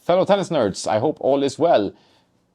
Fellow tennis nerds, I hope all is well.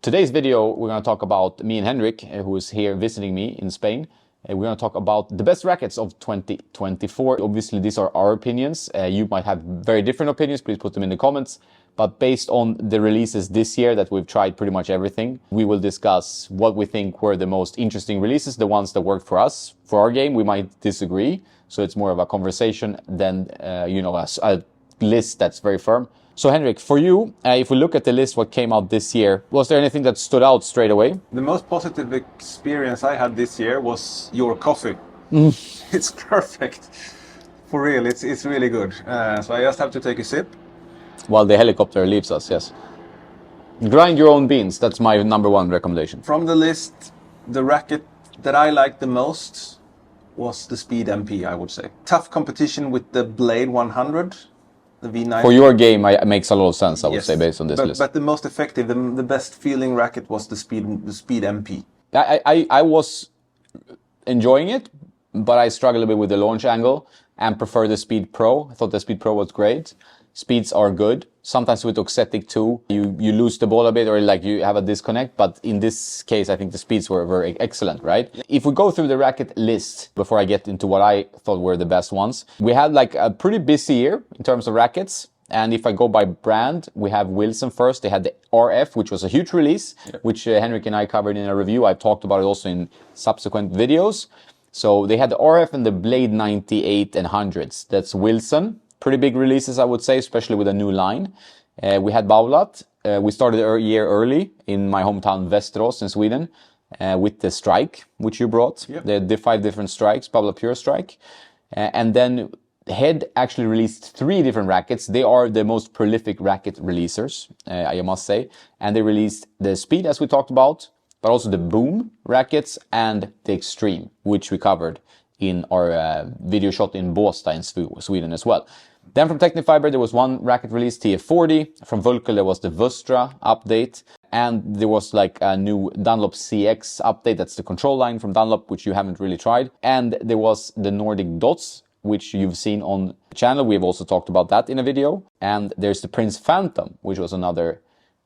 Today's video, we're going to talk about me and Henrik, who is here visiting me in Spain. We're going to talk about the best rackets of 2024. Obviously, these are our opinions. You might have very different opinions. Please put them in the comments. But based on the releases this year that we've tried pretty much everything, we will discuss what we think were the most interesting releases, the ones that worked for us. For our game, we might disagree. So it's more of a conversation than, a list that's very firm. So Henrik, for you, if we look at the list, what came out this year, was there anything that stood out straight away? The most positive experience I had this year was your coffee. It's perfect. For real, it's really good. So I just have to take a sip. While the helicopter leaves us, yes. Grind your own beans, that's my #1 recommendation. From the list, the racket that I liked the most was the Speed MP, I would say. Tough competition with the Blade 100. The V9. For your game, it makes a lot of sense, I would say, based on this list. But the most effective, the best feeling racket was the Speed MP. I was enjoying it, but I struggled a bit with the launch angle and prefer the Speed Pro. I thought the Speed Pro was great. Speeds are good. Sometimes with Oxetic 2, you lose the ball a bit or like you have a disconnect. But in this case, I think the speeds were very excellent, right? Yeah. If we go through the racket list, before I get into what I thought were the best ones, we had like a pretty busy year in terms of rackets. And if I go by brand, we have Wallensten first. They had the RF, which was a huge release, which Henrik and I covered in a review. I've talked about it also in subsequent videos. So they had the RF and the Blade 98 and 100s. That's Wallensten. Pretty big releases, I would say, especially with a new line. We had Baulat. We started a year early in my hometown Västerås in Sweden with the Strike, which you brought. Yep. The 5 different strikes, Baulat Pure Strike. And then Head actually released 3 different rackets. They are the most prolific racket releasers, I must say. And they released the Speed, as we talked about, but also the Boom rackets and the Extreme, which we covered in our video shot in Båstad in Sweden as well. Then from Technifiber, there was one racket release, TF40. From Vulcan, there was the Vustra update. And there was like a new Dunlop CX update. That's the control line from Dunlop, which you haven't really tried. And there was the Nordic Dots, which you've seen on the channel. We've also talked about that in a video. And there's the Prince Phantom, which was another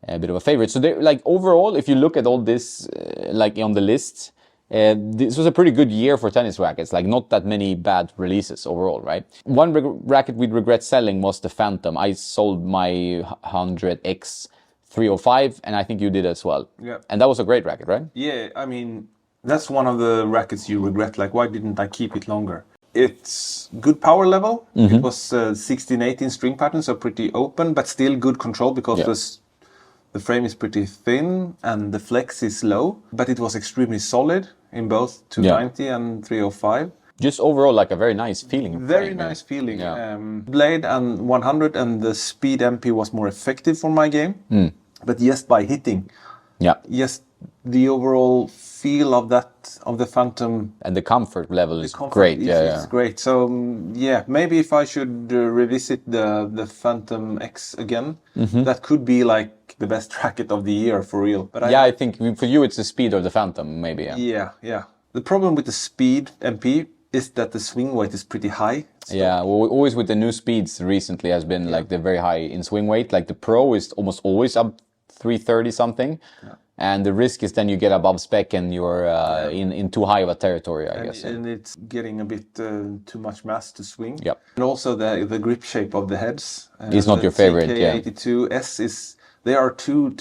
bit of a favorite. So like overall, if you look at all this, like on the list, this was a pretty good year for tennis rackets, like not that many bad releases overall, right? One racket we'd regret selling was the Phantom. I sold my 100X 305 and I think you did as well. Yeah. And that was a great racket, right? Yeah, I mean, that's one of the rackets you regret, like why didn't I keep it longer? It's good power level. It was 16-18 string pattern, so pretty open, but still good control because the frame is pretty thin and the flex is low, but it was extremely solid in both 290 and 305. Just overall, like a very nice feeling. Very nice feeling. Yeah. Blade and 100 and the Speed MP was more effective for my game, but just by hitting. Yeah. Yes, the overall feel of the Phantom and the comfort level is great. It's great. So maybe if I should revisit the Phantom X again, that could be like the best racket of the year for real. But I think for you it's the Speed or the Phantom maybe. Yeah. The problem with the Speed MP is that the swing weight is pretty high. Yeah, well, always with the new speeds recently has been like the very high in swing weight. Like the Pro is almost always up 330 something. Yeah. And the risk is then you get above spec and you're in too high of a territory, I guess. And it's getting a bit too much mass to swing. Yep. And also the grip shape of the heads. It's not your favorite, TK82S is... They are two...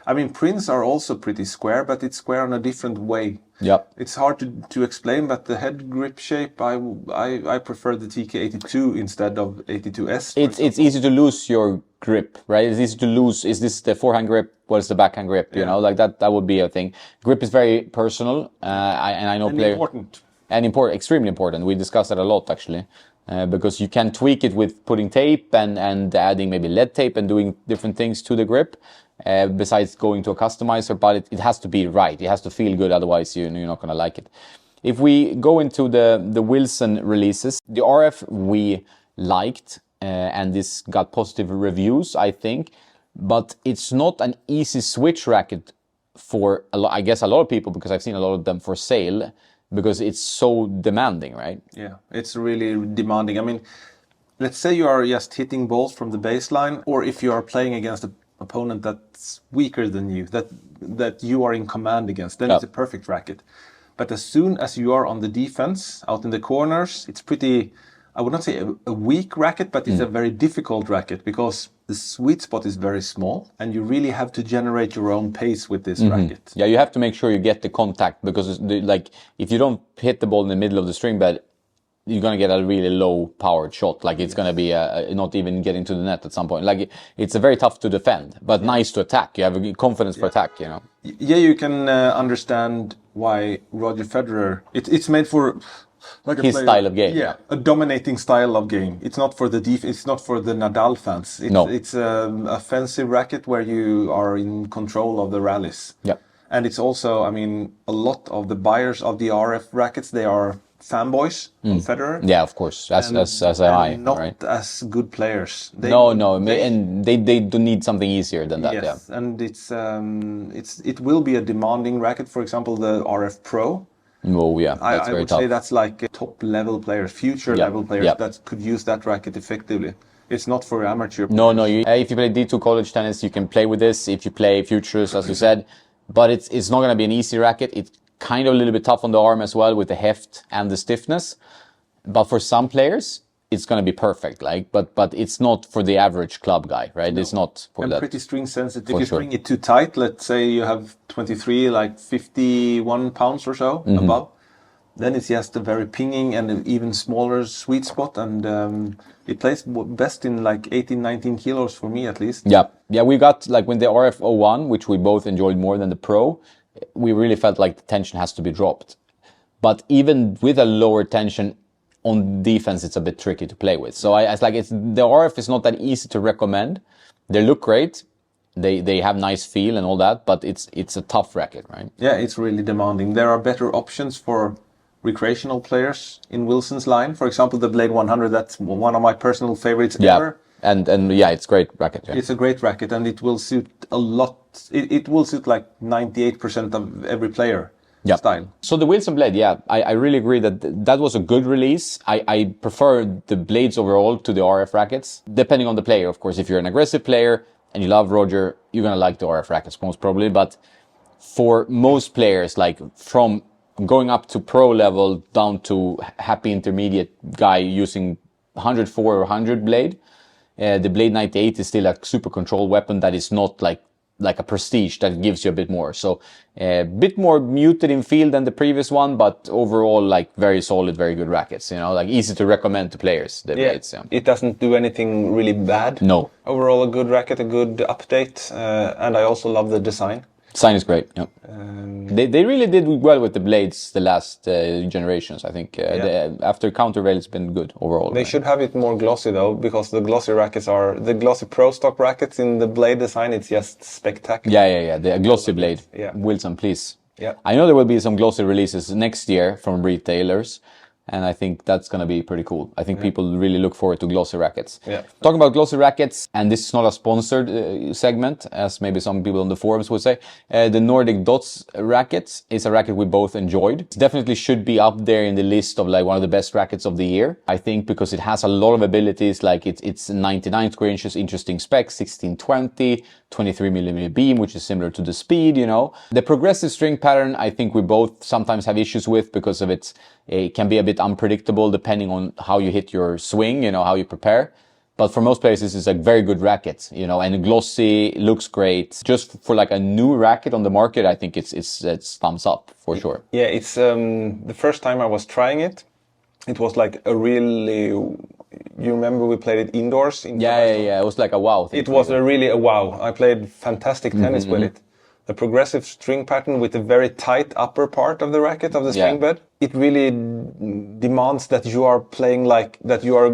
I mean, Prince are also pretty square, but it's square on a different way. Yep. It's hard to explain, but the head grip shape, I prefer the TK82 instead of 82S. It's easy to lose your grip, right? It's easy to lose. Is this the forehand grip? What is the backhand grip? You know, like that would be a thing. Grip is very personal, and I know extremely important. We discussed that a lot actually, because you can tweak it with putting tape and adding maybe lead tape and doing different things to the grip. Besides going to a customizer, but it has to be right. It has to feel good, otherwise you're not going to like it. If we go into the Wallensten releases, the RF we liked, and this got positive reviews, I think, but it's not an easy switch racket for I guess a lot of people, because I've seen a lot of them for sale, because it's so demanding, right? Yeah, it's really demanding. I mean, let's say you are just hitting balls from the baseline, or if you are playing against an opponent that's weaker than you, that you are in command against, then it's a perfect racket. But as soon as you are on the defense, out in the corners, it's pretty, I would not say a weak racket, but it's a very difficult racket because the sweet spot is very small and you really have to generate your own pace with this racket. Yeah, you have to make sure you get the contact because like if you don't hit the ball in the middle of the string bed, you're going to get a really low powered shot. Like it's going to be not even getting to the net at some point. Like it's a very tough to defend, but nice to attack. You have a confidence for attack, you know. Yeah, you can understand why Roger Federer, it's made for like his style of game. Yeah, a dominating style of game. It's not for the it's not for the Nadal fans. It's a offensive racket where you are in control of the rallies. Yeah. And it's also, I mean, a lot of the buyers of the RF rackets, they are fanboys of Federer. Yeah, of course, as am I. Not right? as good players. And they do need something easier than that. Yes, and it will be a demanding racket. For example, the RF Pro. Oh yeah, that's I very would tough. say that's like top level players, future level players that could use that racket effectively. It's not for amateur players. No. If you play D2 college tennis, you can play with this. If you play futures, as you said, but it's not going to be an easy racket. It's kind of a little bit tough on the arm as well with the heft and the stiffness. But for some players, it's going to be perfect. Like, but it's not for the average club guy, right? No. It's not for that. Pretty string sensitive. If you string it too tight, let's say you have 23, like 51 pounds or so above, then it's just a very pinging and an even smaller sweet spot. And it plays best in like 18, 19 kilos for me at least. Yeah, we got like when the RF01, which we both enjoyed more than the Pro, we really felt like the tension has to be dropped. But even with a lower tension, on defense, it's a bit tricky to play with. So the RF is not that easy to recommend. They look great. They have nice feel and all that, but it's a tough racket, right? Yeah, it's really demanding. There are better options for recreational players in Wilson's line. For example, the Blade 100, that's one of my personal favorites ever. And yeah, it's a great racket. Yeah. It's a great racket and it will suit a lot. It will suit like 98% of every player. Style. So the Wilson blade, I really agree that was a good release. I prefer the blades overall to the RF rackets, depending on the player, of course. If you're an aggressive player and you love Roger, you're going to like the RF rackets most probably. But for most players, like from going up to pro level down to happy intermediate guy using 104 or 100 blade, the Blade 98 is still a super control weapon that is not like a prestige that gives you a bit more. So a bit more muted in feel than the previous one, but overall like very solid, very good rackets, you know, like easy to recommend to players. The blades, It doesn't do anything really bad. No. Overall a good racket, a good update. And I also love the design. Design is great. Yeah. They really did well with the blades the last generations. I think after Countervail, it's been good overall. They should have it more glossy though, because the glossy rackets are the glossy pro stock rackets in the blade design. It's just spectacular. Yeah. The glossy blade. Yeah. Wilson, please. Yeah. I know there will be some glossy releases next year from retailers. And I think that's going to be pretty cool. I think people really look forward to glossy rackets. Yeah. Talking about glossy rackets, and this is not a sponsored segment, as maybe some people on the forums would say, the Nordic Dots racket is a racket we both enjoyed. It definitely should be up there in the list of like one of the best rackets of the year. I think because it has a lot of abilities, like it's 99 square inches, interesting spec, 1620, 23mm beam, which is similar to the Speed, you know. The progressive string pattern, I think we both sometimes have issues with because of it can be a bit unpredictable depending on how you hit your swing, you know, how you prepare. But for most players, this is a very good racket, you know, and glossy, looks great. Just for like a new racket on the market, I think it's thumbs up for sure. Yeah, it's the first time I was trying it, it was like a really, you remember we played it indoors? Yeah, it was like a wow thing. It was really a wow. I played fantastic tennis with it. The progressive string pattern with the very tight upper part of the racket of the string bed, it really demands that you are playing like, that you are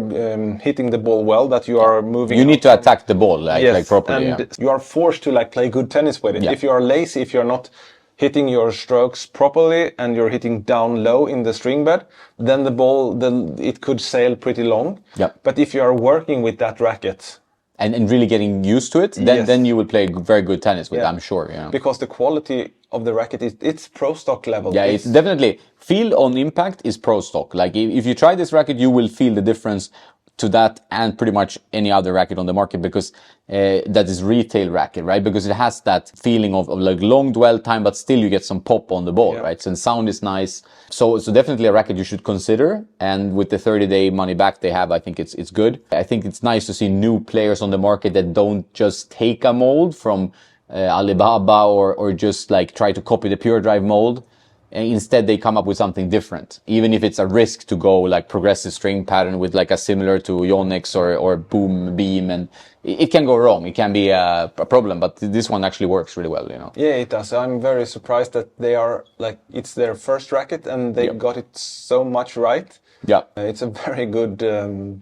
hitting the ball well, that you are moving. You need to attack the ball like properly. And you are forced to like play good tennis with it. Yeah. If you are lazy, if you're not hitting your strokes properly and you're hitting down low in the string bed, then the ball, it could sail pretty long. Yeah. But if you are working with that racket, and really getting used to it, then you will play very good tennis with it, I'm sure. You know? Because the quality of the racket it's pro stock level. Yeah, it's definitely, feel on impact is pro stock. Like if you try this racket, you will feel the difference to that and pretty much any other racket on the market, because that is retail racket, right? Because it has that feeling of like long dwell time, but still you get some pop on the ball, right? So the sound is nice. So definitely a racket you should consider. And with the 30-day money back they have, I think it's good. I think it's nice to see new players on the market that don't just take a mold from Alibaba or just like try to copy the Pure Drive mold. Instead, they come up with something different, even if it's a risk to go like progressive string pattern with like a similar to Yonex or Boom Beam, and it can go wrong. It can be a problem, but this one actually works really well, you know. Yeah, it does. I'm very surprised that they are like, it's their first racket and they got it so much right. Yeah. It's a very good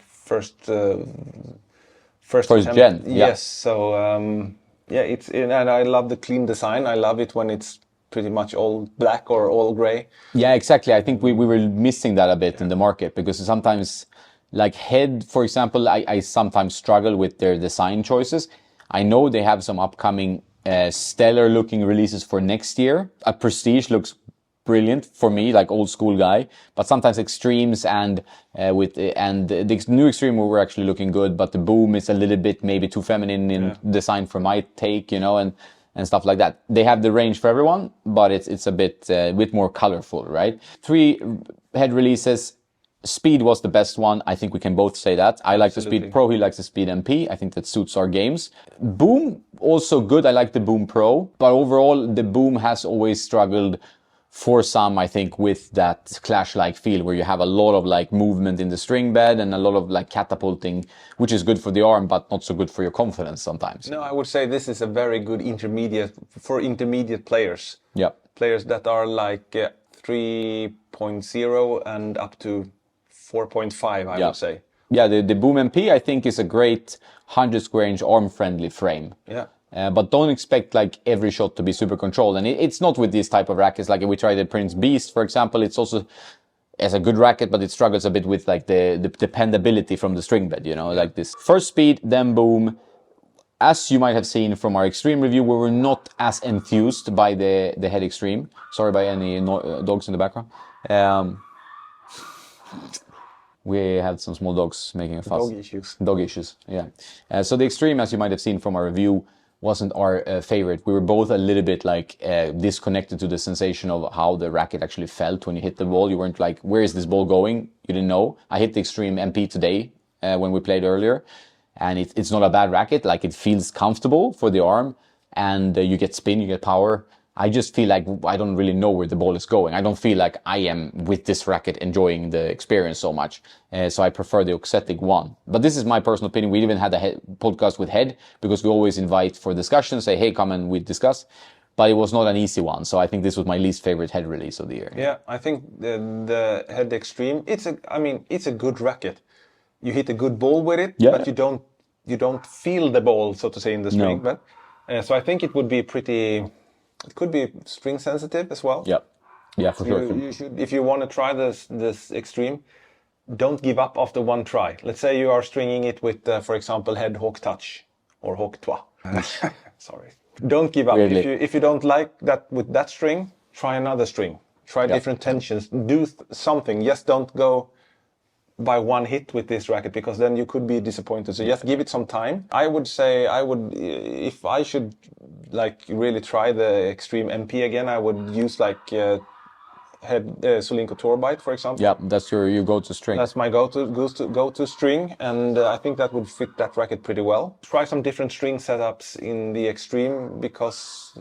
first gen. Yes. So and I love the clean design. I love it when it's pretty much all black or all gray. Yeah, exactly. I think we were missing that a bit in the market, because sometimes, like Head, for example, I sometimes struggle with their design choices. I know they have some upcoming stellar looking releases for next year. A Prestige looks brilliant for me, like old school guy, but sometimes Extremes and the new Extreme were actually looking good, but the Boom is a little bit maybe too feminine in design for my take, you know, and stuff like that. They have the range for everyone, but it's a bit more colorful, right? 3 head releases. Speed was the best one. I think we can both say that. I like the Speed Pro. He likes the Speed MP. I think that suits our games. Boom, also good. I like the Boom Pro, but overall the Boom has always struggled for some, I think, with that Clash-like feel where you have a lot of like movement in the string bed and a lot of like catapulting, which is good for the arm, but not so good for your confidence sometimes. No, I would say this is a very good intermediate players. Yeah. Players that are like 3.0 and up to 4.5, I would say. Yeah, the Boom MP, I think, is a great 100 square inch arm-friendly frame. Yeah. But don't expect like every shot to be super controlled. And it's not with these type of rackets. Like if we try the Prince Beast, for example, it's also as a good racket, but it struggles a bit with like the dependability from the string bed, you know, like this. First Speed, then Boom. As you might have seen from our Extreme review, we were not as enthused by the Head Extreme. Sorry by any dogs in the background. We had some small dogs making a fuss. Dog issues. Dog issues, yeah. So the Extreme, as you might have seen from our review, wasn't our favorite. We were both a little bit like disconnected to the sensation of how the racket actually felt when you hit the ball. You weren't like, where is this ball going? You didn't know. I hit the Extreme MP today when we played earlier, and it's not a bad racket. Like it feels comfortable for the arm, and you get spin, you get power. I just feel like I don't really know where the ball is going. I don't feel like I am with this racket enjoying the experience so much. So I prefer the Oxetic one. But this is my personal opinion. We even had a podcast with Head because we always invite for discussion, say, hey, come and we discuss. But it was not an easy one. So I think this was my least favorite Head release of the year. Yeah, I think the Head Extreme, it's a good racket. You hit a good ball with it, but you don't feel the ball, so to say, in the string. No. But so I think it would be pretty... It could be string sensitive as well. Yeah, for sure. You should, if you want to try this Extreme, don't give up after one try. Let's say you are stringing it with, for example, Head Hawk Touch or Hawk Trois. Sorry. Don't give up. Weirdly. If you don't like that with that string, try another string. Try different tensions. Do something. Just don't go by one hit with this racket, because then you could be disappointed. So just give it some time. I would say if I should like really try the Extreme MP again, I would use like Solinco Tourbite, for example. Yeah, that's your go-to string. That's my go-to string, and I think that would fit that racket pretty well. Try some different string setups in the Extreme, because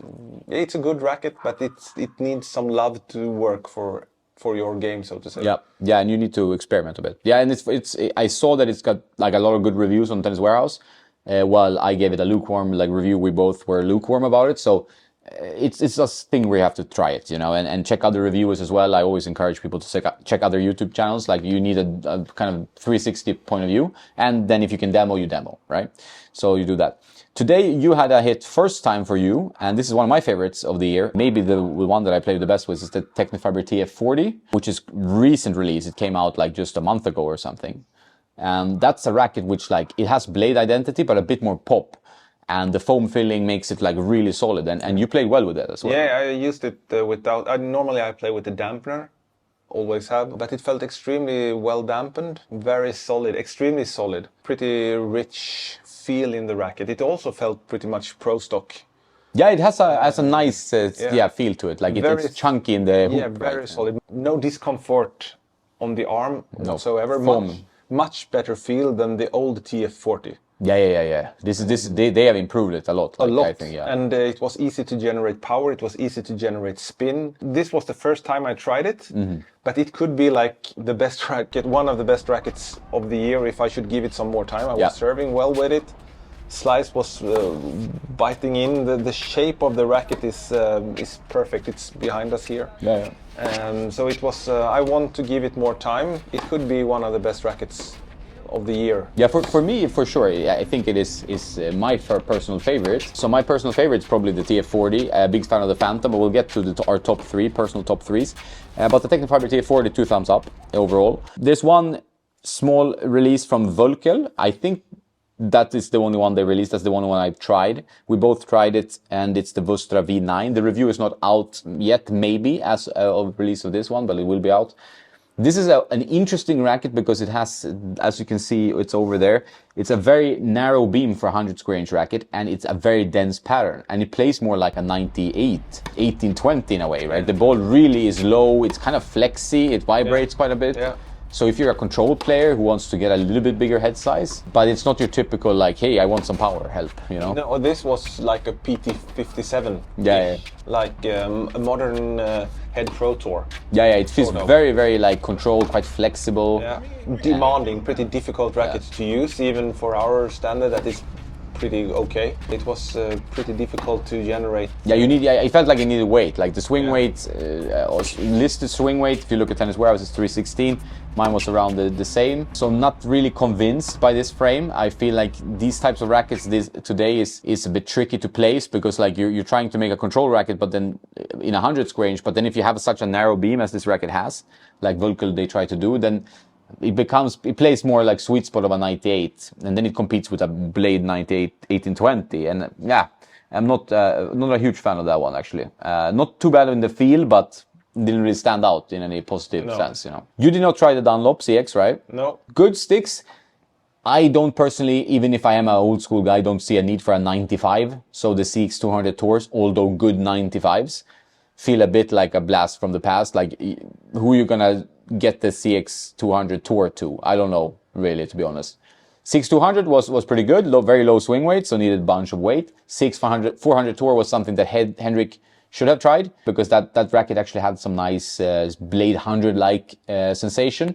it's a good racket, but it needs some love to work for your game, so to say. Yeah, and you need to experiment a bit. Yeah, and I saw that it's got like a lot of good reviews on Tennis Warehouse. While I gave it a lukewarm review, we both were lukewarm about it. So it's a thing where you have to try it, you know, and check other reviewers as well. I always encourage people to check other YouTube channels. Like you need a kind of 360 point of view, and then if you can demo, you demo, right? So you do that. Today you had a hit first time for you, and this is one of my favorites of the year. Maybe the one that I played the best with is the Technifiber TF40, which is recent release. It came out like just a month ago or something. And that's a racket which like, it has blade identity, but a bit more pop. And the foam filling makes it like really solid. And you played well with it as well. Yeah, I used it without, normally I play with the dampener always have, but it felt extremely well dampened, very solid, extremely solid, pretty rich feel in the racket. It also felt pretty much pro stock. Yeah, it has a nice feel to it. Like it's chunky in the hoop. Yeah, very solid. No discomfort on the arm whatsoever. Foam. Much better feel than the old TF40. Yeah. They have improved it a lot. Like, a lot. I think, yeah. And it was easy to generate power. It was easy to generate spin. This was the first time I tried it, but it could be like the best racket, one of the best rackets of the year if I should give it some more time. I was serving well with it. Slice was biting in. The shape of the racket is perfect. It's behind us here. Yeah. So it was. I want to give it more time. It could be one of the best rackets of the year. Yeah, for me, for sure. I think it is my personal favorite. So my personal favorite is probably the TF40. A big fan of the Phantom, but we'll get to our top three, personal top threes. But the Technofiber TF40, 2 thumbs up overall. There's one small release from Vulkel. I think that is the only one they released. That's the only one I've tried. We both tried it, and it's the Vustra V9. The review is not out yet, maybe, as of release of this one, but it will be out. This is an interesting racket because it has, as you can see, it's over there. It's a very narrow beam for a 100 square inch racket, and it's a very dense pattern. And it plays more like a 98, 1820 in a way, right? The ball really is low. It's kind of flexy. It vibrates quite a bit. Yeah. So if you're a control player who wants to get a little bit bigger head size, but it's not your typical like, hey, I want some power help, you know? No, this was like a PT57. Yeah. Like a modern head Pro Tour. Yeah, it feels very, very like controlled, quite flexible. Yeah. Demanding, pretty difficult racket to use, even for our standard. That is pretty okay. It was pretty difficult to generate. Yeah, it felt like you needed weight. Like the swing weight, listed swing weight, if you look at Tennis Warehouse, it's 316. Mine was around the same. So not really convinced by this frame. I feel like these types of rackets today is a bit tricky to place because like you're trying to make a control racket, but then in 100 square inch, but then if you have such a narrow beam as this racket has, like Vulkel they try to do, then it plays more like sweet spot of a 98, and then it competes with a Blade 98 1820, and yeah, I'm not a huge fan of that one actually. Not too bad in the feel, but didn't really stand out in any positive sense, you know. You did not try the Dunlop CX, right? No. Good sticks. I don't personally, even if I am an old school guy, don't see a need for a 95. So the CX 200 Tours, although good 95s, feel a bit like a blast from the past. Like, who are you gonna get the CX 200 Tour to? I don't know, really, to be honest. CX 200 was pretty good, very low swing weight, so needed a bunch of weight. CX 400 Tour was something that Henrik should have tried, because that racket actually had some nice Blade 100-like sensation.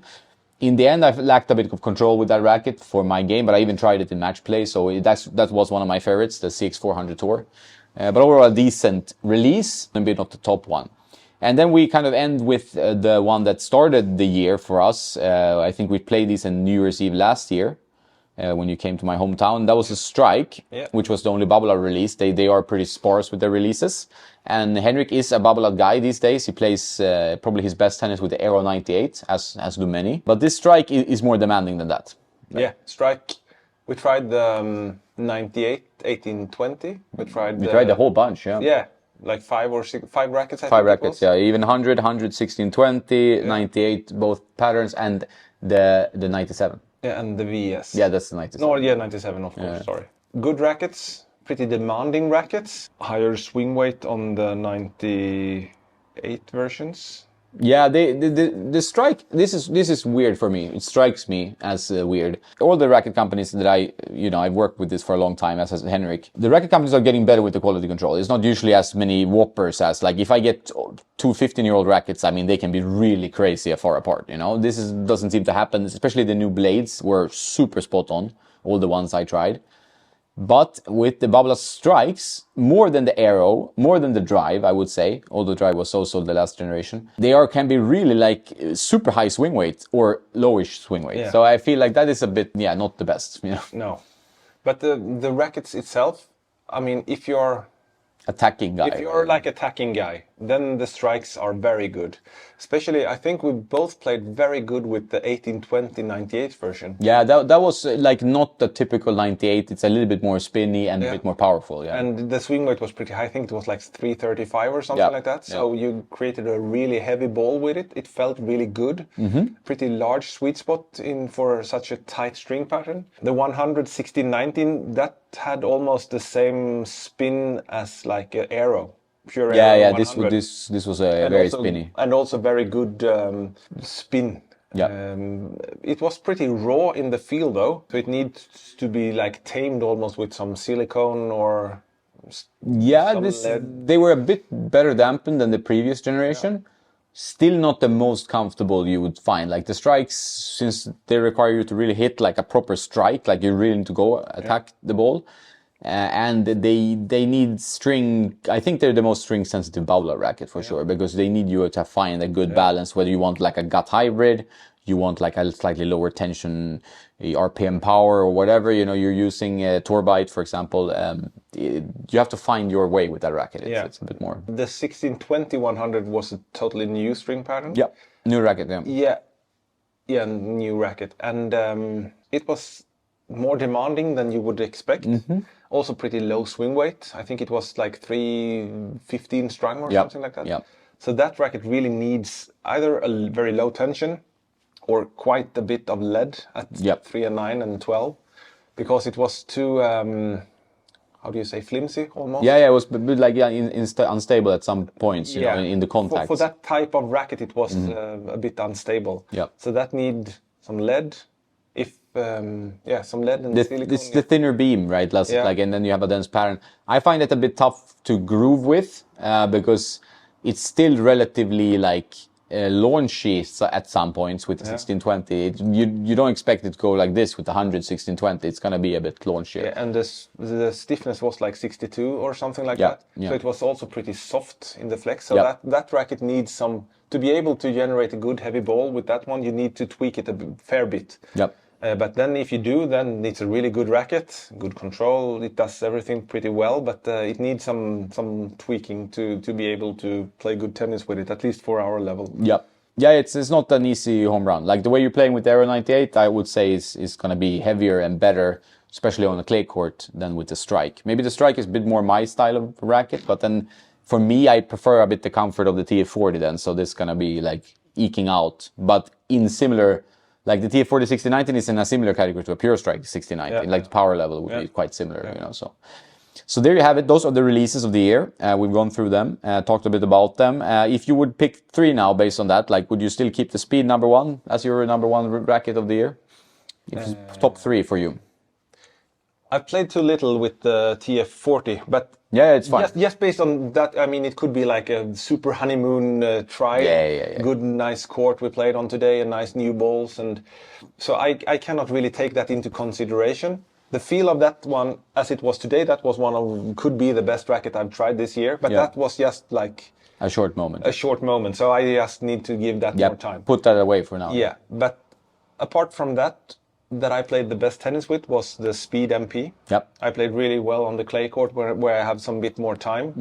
In the end, I lacked a bit of control with that racket for my game, but I even tried it in match play, so that was one of my favorites, the CX 400 Tour. But overall, a decent release, maybe not the top one. And then we kind of end with the one that started the year for us. I think we played this in New Year's Eve last year. When you came to my hometown. That was a Strike, which was the only bubble art release. They are pretty sparse with their releases. And Henrik is a bubble art guy these days. He plays probably his best tennis with the Aero 98, as do many. But this Strike is more demanding than that. Yeah, Strike. We tried the 98, 1820. We tried the whole bunch, yeah. Yeah, like 5 rackets, I think. 5 rackets, yeah. Even 100, 16, 20, 98, both patterns, and the 97. Yeah, and the VS. Yeah, that's the 97. No, yeah, 97, of course, sorry. Good rackets, pretty demanding rackets. Higher swing weight on the 98 versions. Yeah, the Strike, this is weird for me. It strikes me as weird. All the racket companies that I've worked with this for a long time, as Henrik. The racket companies are getting better with the quality control. It's not usually as many whoppers as, like, if I get two 15-year-old rackets, I mean, they can be really crazy far apart, you know. Doesn't seem to happen, especially the new blades were super spot on, all the ones I tried. But with the bubble art Strikes, more than the Aero, more than the Drive, I would say, although Drive was so the last generation, can be really like super high swing weight or lowish swing weight. Yeah. So I feel like that is a bit, not the best, you know. No. But the rackets itself, I mean, if you're attacking guy. If you're like attacking guy, then the strikes are very good. Especially, I think we both played very good with the 1820 98 version. Yeah, that was like not the typical 98. It's a little bit more spinny and a bit more powerful. Yeah. And the swing weight was pretty high. I think it was like 335 or something like that. So you created a really heavy ball with it. It felt really good. Pretty large sweet spot for such a tight string pattern. The 100 1619, that had almost the same spin as like an arrow. Pure yeah. Arrow 100. This was a very spinny and also very good spin. Yeah. It was pretty raw in the feel though, so it needs to be like tamed almost with some silicone or lead. They were a bit better dampened than the previous generation. Still not the most comfortable you would find. Like the strikes, since they require you to really hit like a proper strike, like you're really need to go attack the ball. And they need string. I think they're the most string sensitive bowler racket for sure, because they need you to find a good balance, whether you want like a gut hybrid, you want like a slightly lower tension RPM power or whatever, you're using a Torbite, for example. You have to find your way with that racket. It's a bit more. The 1620 100 was a totally new string pattern. Yeah, new racket. Yeah, new racket. And it was more demanding than you would expect. Also pretty low swing weight. I think it was like 315 strung or something like that. Yeah. So that racket really needs either a very low tension or quite a bit of lead at 3 and 9 and 12, because it was too, how do you say, flimsy almost? Yeah, it was a bit like unstable at some points, in the contact. For that type of racket, it was a bit unstable. Yeah. So that need some lead. Some lead and silicone. It's the thinner beam, right? And then you have a dense pattern. I find it a bit tough to groove with because it's still relatively like launchy at some points with the 1620. You don't expect it to go like this with the 100 1620. It's gonna be a bit launchier. Yeah, and the stiffness was like 62 or something like that. So it was also pretty soft in the flex. So that racket needs some, to be able to generate a good heavy ball with that one, you need to tweak it a fair bit. Yep. But then if you do, then it's a really good racket, good control. It does everything pretty well, but it needs some tweaking to be able to play good tennis with it, at least for our level. Yeah. Yeah, it's not an easy home run. Like the way you're playing with the Aero 98, I would say is going to be heavier and better, especially on a clay court, than with the strike. Maybe the strike is a bit more my style of racket, but then for me, I prefer a bit the comfort of the TF40 then. So this is going to be like eking out, but in similar. Like the TF40 1619 is in a similar category to a pure strike 1619. Like the power level would be quite similar, So there you have it. Those are the releases of the year. We've gone through them, talked a bit about them. If you would pick 3 now based on that, like would you still keep the Speed number 1 as your number 1 racket of the year? Top 3 for you. I've played too little with the TF40, but yeah, it's fine. Just based on that, I mean, it could be like a super honeymoon try. Yeah. Good, nice court we played on today, and nice new balls, and so I cannot really take that into consideration. The feel of that one, as it was today, that was could be the best racket I've tried this year, but that was just like a short moment. So I just need to give that more time. Put that away for now. Yeah, but apart from that I played the best tennis with was the Speed MP. Yep. I played really well on the clay court where I have some bit more time.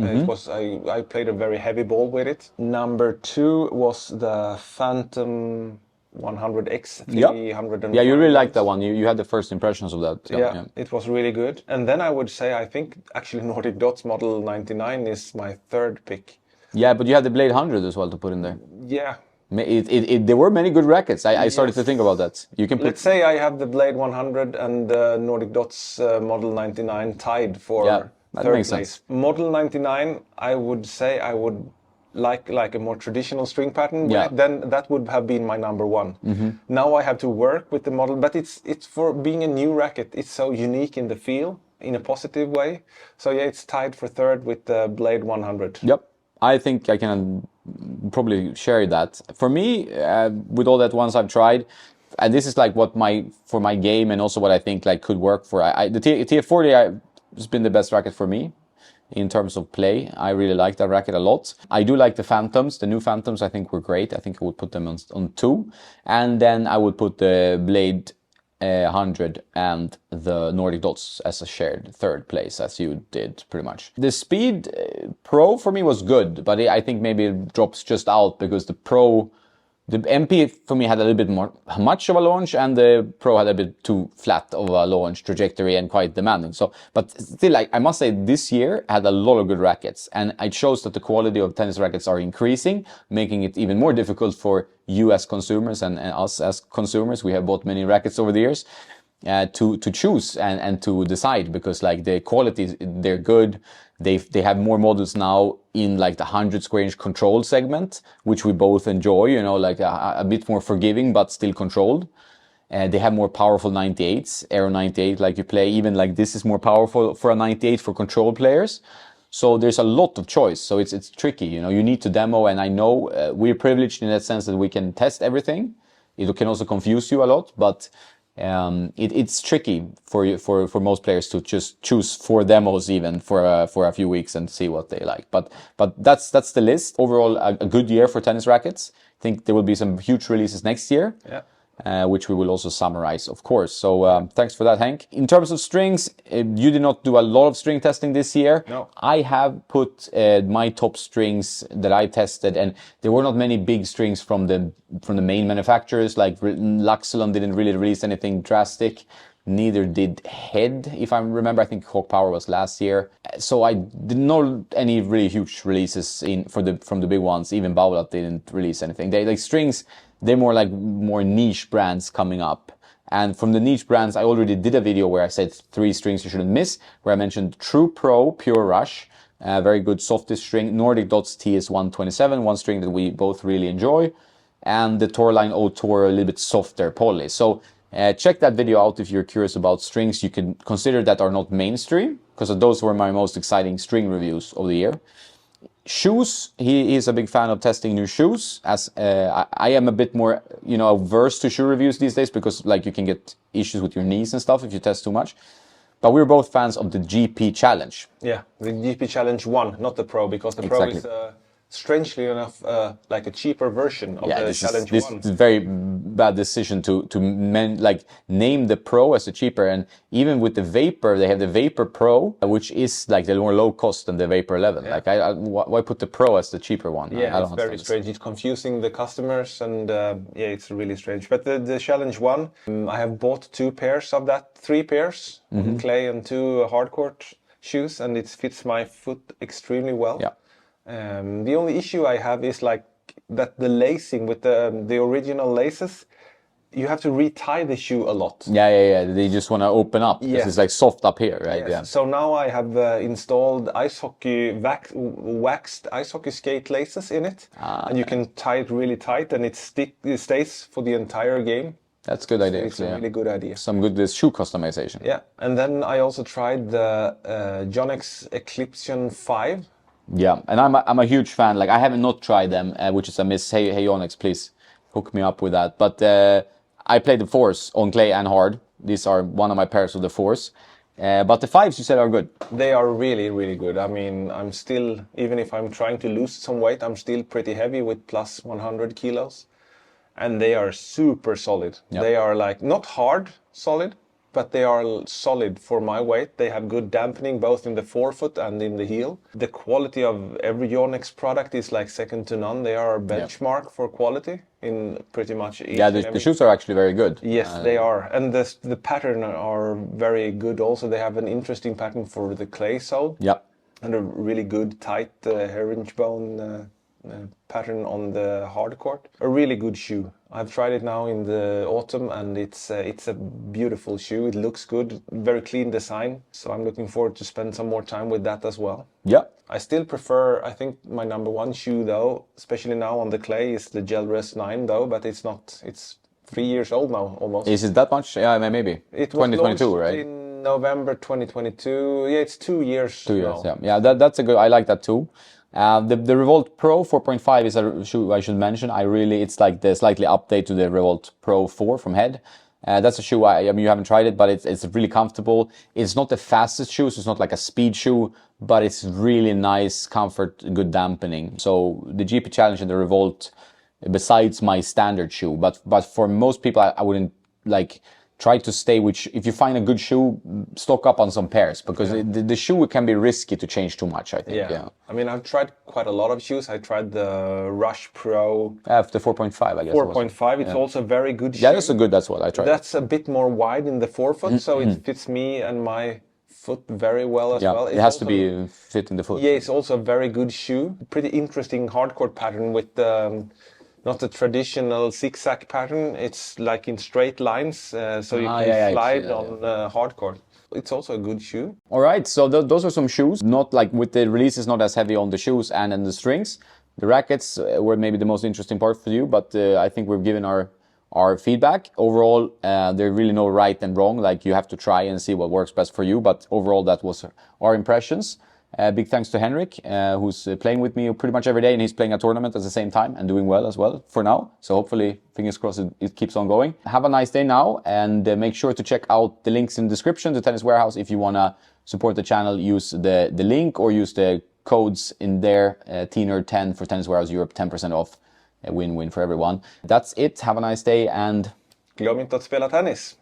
I played a very heavy ball with it. Number 2 was the Phantom 100X 300. Yeah, you really liked that one. You had the first impressions of that. Yeah, it was really good. And then I would say I think actually Nordic Dots Model 99 is my 3rd pick. Yeah, but you had the Blade 100 as well to put in there. Yeah. There were many good rackets. I started to think about that. Let's say I have the Blade 100 and the Nordic Dots Model 99 tied for that 3rd makes place. sense. Model 99, I would say I would like a more traditional string pattern. Yeah. Then that would have been my number 1. Now I have to work with the model, but it's for being a new racket. It's so unique in the feel, in a positive way. So yeah, it's tied for 3rd with the Blade 100. Yep. I think I can probably share that. For me, with all that ones I've tried, and this is like for my game and also what I think like could work for the TF40 has been the best racket for me in terms of play. I really like that racket a lot. I do like the Phantoms. The new Phantoms I think were great. I think I would put them on 2, and then I would put the Blade 100 and the Nordic Dots as a shared third place, as you did pretty much. The Speed Pro for me was good, but I think maybe it drops just out because the MP for me had a little bit more much of a launch, and the Pro had a bit too flat of a launch trajectory and quite demanding. So, but still, I must say this year had a lot of good rackets, and it shows that the quality of tennis rackets are increasing, making it even more difficult for you as consumers and us as consumers. We have bought many rackets over the years. To choose and to decide, because like the quality, they're good. They have more models now in like the 100 square inch control segment, which we both enjoy, you know, like a bit more forgiving but still controlled. They have more powerful 98s, Aero 98, like you play. Even like this is more powerful for a 98 for control players. So there's a lot of choice. So it's tricky, you know, you need to demo. And I know we're privileged in that sense that we can test everything. It can also confuse you a lot, but it's tricky for most players to just choose 4 demos even for a few weeks and see what they like. But that's the list. Overall, a good year for tennis rackets. I think there will be some huge releases next year. Yeah. Which we will also summarize, of course. So thanks for that, Henk. In terms of strings, you did not do a lot of string testing this year. No. I have put my top strings that I tested, and there were not many big strings from the main manufacturers. Like Luxelon didn't really release anything drastic. Neither did Head, if I remember. I think Hawk Power was last year. So I didn't know any really huge releases from the big ones. Even Baulat didn't release anything. They like strings. They're more niche brands coming up. And from the niche brands, I already did a video where I said 3 strings you shouldn't miss, where I mentioned True Pro Pure Rush, very good softest string, Nordic Dots TS127, one string that we both really enjoy, and the Tourline O Tour, a little bit softer poly. So check that video out if you're curious about strings. You can consider that are not mainstream, because those were my most exciting string reviews of the year. Shoes, he is a big fan of testing new shoes, as I am a bit more, you know, averse to shoe reviews these days, because like you can get issues with your knees and stuff if you test too much. But we're both fans of the GP Challenge. Yeah, the GP Challenge 1, not the Pro, because the Exactly. Pro is strangely enough like a cheaper version of the Challenge 1. This is a very bad decision to name the Pro as a cheaper. And even with the Vapor, they have the Vapor Pro, which is like the more low cost than the Vapor 11. Yeah. Like why put the Pro as the cheaper one? Yeah, it's very strange. It's confusing the customers, and yeah, it's really strange. But the Challenge 1, I have bought 2 pairs of that, 3 pairs, clay and 2 hardcourt shoes, and it fits my foot extremely well. Yeah. The only issue I have is like that the lacing with the original laces, you have to retie the shoe a lot. Yeah. They just want to open up because it's like soft up here, right? Yes. Yeah. So now I have installed waxed ice hockey skate laces in it, and you can tie it really tight, and it stays for the entire game. That's a good idea. It's a really good idea. Some good shoe customization. Yeah, and then I also tried the Yonex Eclipsion 5. Yeah, and I'm a huge fan. Like I haven't not tried them, which is a miss. Hey Yonex, please hook me up with that. But I played the 4s on clay and hard. These are one of my pairs of the 4s. But the 5s you said are good. They are really, really good. I mean, I'm still, even if I'm trying to lose some weight, I'm still pretty heavy with plus 100 kilos. And they are super solid. Yep. They are like, not hard solid, but they are solid for my weight. They have good dampening both in the forefoot and in the heel. The quality of every Yonex product is like second to none. They are a benchmark for quality in pretty much each. Yeah, the shoes are actually very good. Yes, they are. And the pattern are very good also. They have an interesting pattern for the clay sole. Yeah. And a really good tight herringbone pattern on the hardcourt. A really good shoe. I've tried it now in the autumn, and it's a beautiful shoe. It looks good, very clean design. So I'm looking forward to spend some more time with that as well. Yeah. I still prefer, I think my number 1 shoe though, especially now on the clay, is the Gelres 9 though, but it's 3 years old now almost. Is it that much? Yeah, maybe. It 2022, was right? In November 2022. Yeah, it's 2 years. 2 years, now. Yeah. That's a good, I like that too. The Revolt Pro 4.5 is a shoe I should mention. It's like the slightly update to the Revolt Pro 4 from Head. That's a shoe, I mean, you haven't tried it, but it's really comfortable. It's not the fastest shoe, so it's not like a speed shoe, but it's really nice, comfort, good dampening. So the GP Challenge and the Revolt, besides my standard shoe, but for most people, I wouldn't like try to stay with, if you find a good shoe, stock up on some pairs, because the shoe can be risky to change too much, I think. Yeah. I mean, I've tried quite a lot of shoes. I tried the Rush Pro. The 4.5, I guess. 4.5, it's also a very good shoe. Yeah, that's what I tried. That's a bit more wide in the forefoot, so it fits me and my foot very well as well. It has to be fit in the foot. Yeah, it's also a very good shoe. Pretty interesting hardcourt pattern with not the traditional zigzag pattern. It's like in straight lines, so you can slide on hardcourt. It's also a good shoe. All right, so those are some shoes. Not like with the releases, not as heavy on the shoes and in the strings. The rackets were maybe the most interesting part for you, but I think we've given our feedback. Overall, there's really no right and wrong. Like, you have to try and see what works best for you. But overall, that was our impressions. Big thanks to Henrik, who's playing with me pretty much every day, and he's playing a tournament at the same time and doing well as well for now. So hopefully, fingers crossed, it keeps on going. Have a nice day now, and make sure to check out the links in the description to Tennis Warehouse. If you want to support the channel, use the link or use the codes in there, TNERD10 for Tennis Warehouse Europe, 10% off. A win-win for everyone. That's it. Have a nice day, and glöm inte att spela tennis.